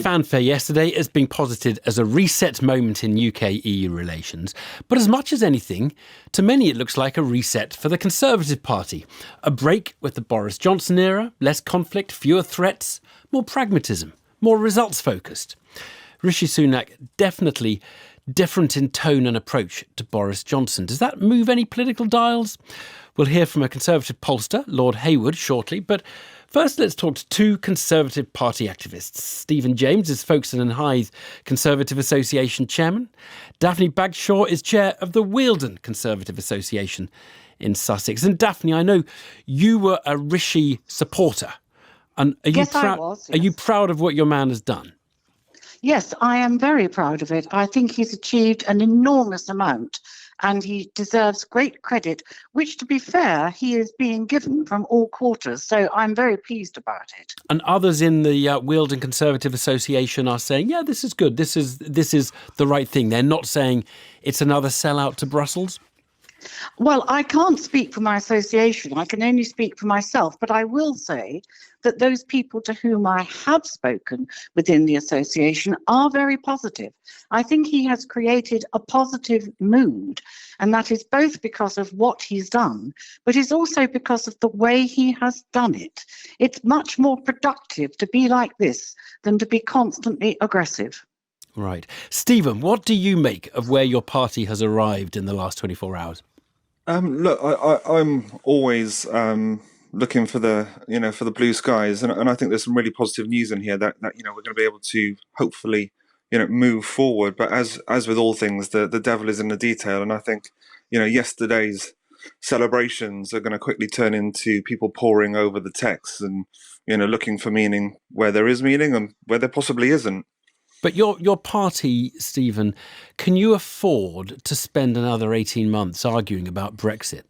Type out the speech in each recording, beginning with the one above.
fanfare yesterday is being posited as a reset moment in UK-EU relations. But as much as anything, to many it looks like a reset for the Conservative Party. A break with the Boris Johnson era, less conflict, fewer threats, more pragmatism, more results-focused. Rishi Sunak definitely different in tone and approach to Boris Johnson. Does that move any political dials? We'll hear from a Conservative pollster, Lord Hayward, shortly. But first, let's talk to two Conservative Party activists. Stephen James is Folkestone and Hythe Conservative Association chairman. Daphne Bagshaw is chair of the Wealden Conservative Association in Sussex. And Daphne, I know you were a Rishi supporter. And are you I was. Yes. Are you proud of what your man has done? Yes, I am very proud of it. I think he's achieved an enormous amount and he deserves great credit, which, to be fair, he is being given from all quarters. So I'm very pleased about it. And others in the Wealden Conservative Association are saying, yeah, this is good. This is the right thing. They're not saying it's another sellout to Brussels. Well, I can't speak for my association. I can only speak for myself. But I will say that those people to whom I have spoken within the association are very positive. I think he has created a positive mood, and that is both because of what he's done, but it's also because of the way he has done it. It's much more productive to be like this than to be constantly aggressive. Right. Stephen, what do you make of where your party has arrived in the last 24 hours? Look, I'm always looking for the blue skies, and I think there's some really positive news in here that we're going to be able to hopefully move forward. But as with all things, the devil is in the detail, and I think yesterday's celebrations are going to quickly turn into people poring over the texts and looking for meaning where there is meaning and where there possibly isn't. But your party, Stephen, can you afford to spend another 18 months arguing about Brexit?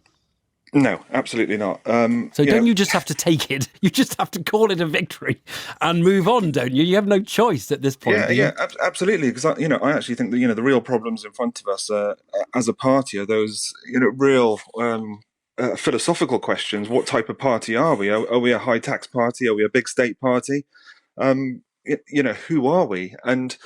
No, absolutely not. So don't you just have to take it? You just have to call it a victory and move on, don't you? You have no choice at this point. Yeah, absolutely. Because I actually think that the real problems in front of us as a party are those real philosophical questions. What type of party are we? Are we a high tax party? Are we a big state party? Who are we? And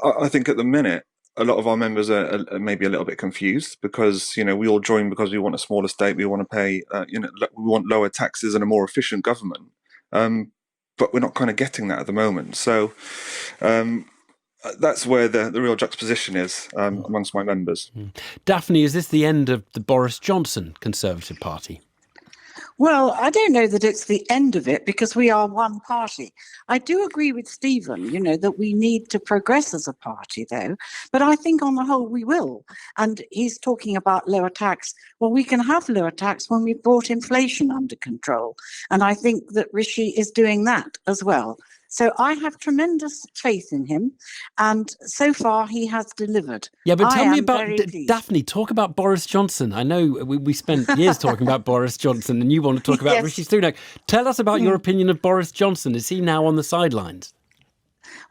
I think at the minute, a lot of our members are maybe a little bit confused because, we all join because we want a smaller state. We want to pay, we want lower taxes and a more efficient government. But we're not kind of getting that at the moment. So that's where the real juxtaposition is amongst my members. Daphne, is this the end of the Boris Johnson Conservative Party? Well, I don't know that it's the end of it because we are one party. I do agree with Stephen, that we need to progress as a party, though. But I think on the whole we will. And he's talking about lower tax. Well, we can have lower tax when we've brought inflation under control. And I think that Rishi is doing that as well. So I have tremendous faith in him, and so far he has delivered. Yeah, but tell me about Daphne. Talk about Boris Johnson. I know we spent years talking about Boris Johnson, and you want to talk about Rishi Sunak. Tell us about your opinion of Boris Johnson. Is he now on the sidelines?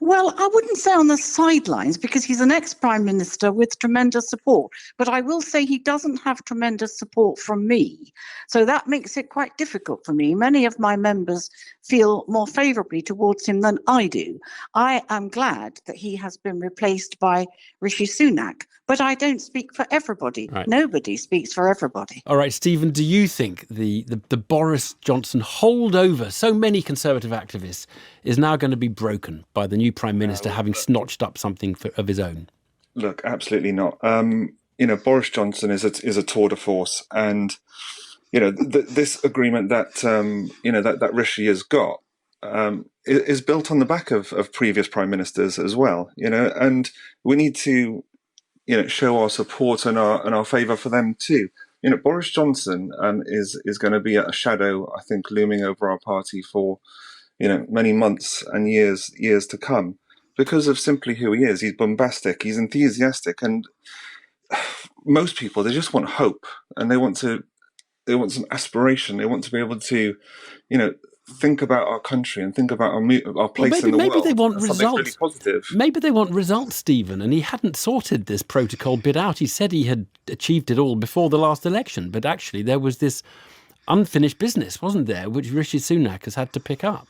Well, I wouldn't say on the sidelines because he's an ex-prime minister with tremendous support. But I will say he doesn't have tremendous support from me. So that makes it quite difficult for me. Many of my members feel more favourably towards him than I do. I am glad that he has been replaced by Rishi Sunak. But I don't speak for everybody. Right. Nobody speaks for everybody. All right, Stephen, do you think the Boris Johnson holdover, so many Conservative activists, is now going to be broken by the new Prime Minister having snotched up something of his own? Look, absolutely not. Boris Johnson is a tour de force. And, this agreement that, that Rishi has got is built on the back of previous Prime Ministers as well, and we need to show our support and our favour for them too. Boris Johnson is going to be a shadow, I think, looming over our party for many months and years to come because of simply who he is. He's bombastic, he's enthusiastic, and most people, they just want hope and they want some aspiration. They want to be able to, think about our country and think about our place in the world. Maybe they want results. Really positive. Maybe they want results, Stephen. And he hadn't sorted this protocol bit out. He said he had achieved it all before the last election, but actually there was this unfinished business, wasn't there, which Rishi Sunak has had to pick up.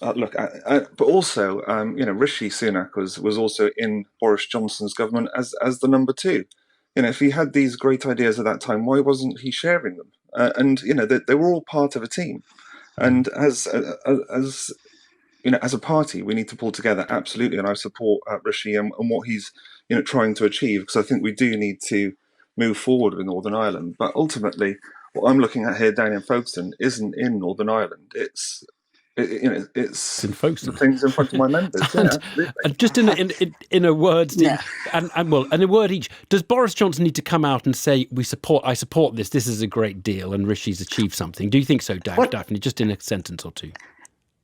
But also, Rishi Sunak was also in Boris Johnson's government as the number two. If he had these great ideas at that time, why wasn't he sharing them? And they were all part of a team. And as a party, we need to pull together absolutely. And I support Rishi and what he's trying to achieve, because I think we do need to move forward with Northern Ireland. But ultimately, what I'm looking at here down in Folkestone isn't in Northern Ireland. It's in Folkestone. the things in front of my members. And just in a word, Steve, and in a word each, does Boris Johnson need to come out and say, I support this, this is a great deal, and Rishi's achieved something? Do you think so, Daphne? Just in a sentence or two.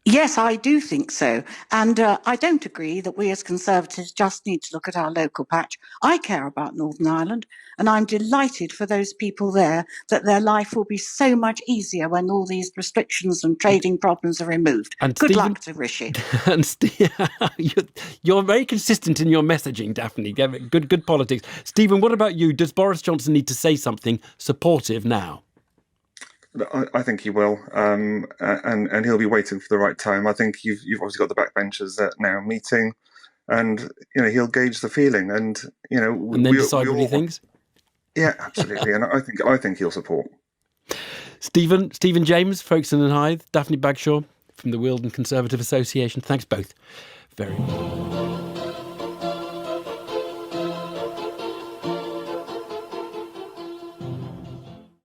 Yes, I do think so. And I don't agree that we as Conservatives just need to look at our local patch. I care about Northern Ireland, and I'm delighted for those people there that their life will be so much easier when all these restrictions and trading problems are removed. And good luck to Rishi. And you're very consistent in your messaging, Daphne. Good politics. Stephen, what about you? Does Boris Johnson need to say something supportive now? I think he will, and he'll be waiting for the right time. I think you've obviously got the backbenchers now meeting, and he'll gauge the feeling, and and then decide what he thinks. Yeah, absolutely, and I think he'll support. Stephen James, Folkestone and Hythe, Daphne Bagshaw from the Wealdon Conservative Association. Thanks both very much.